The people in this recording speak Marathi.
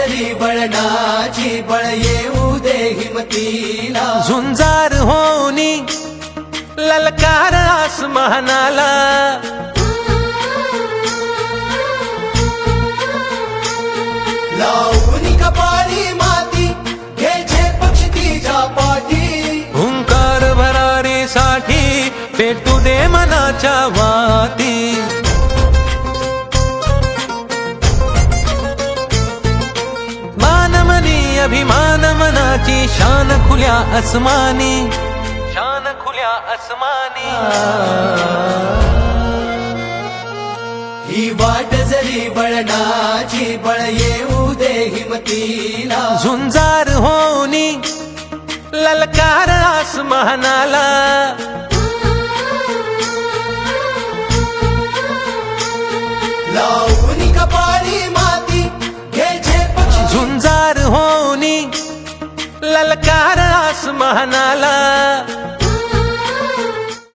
जरी बळणाची बळ येऊ दे हिमतीला, झुंजार होनी ललकार आसमानाला, लावून कपाळी माती घ्यायचे पक्षी तिच्या पाठी, हुंकार भरारीसाठी पेटू दे मनाच्या वाती, मानमनी अभिमान मनाची शान खुल्या आसमानी, शान खुल्या आसमानी, ही वाट जरी बळणाची बळ येऊ दे हिमतीला, झुंजार होनी ललकार आसमानाला, लावून कपाळी माती घ्यायचे पक्षी, झुंजार होनी ललकार आसमानाला,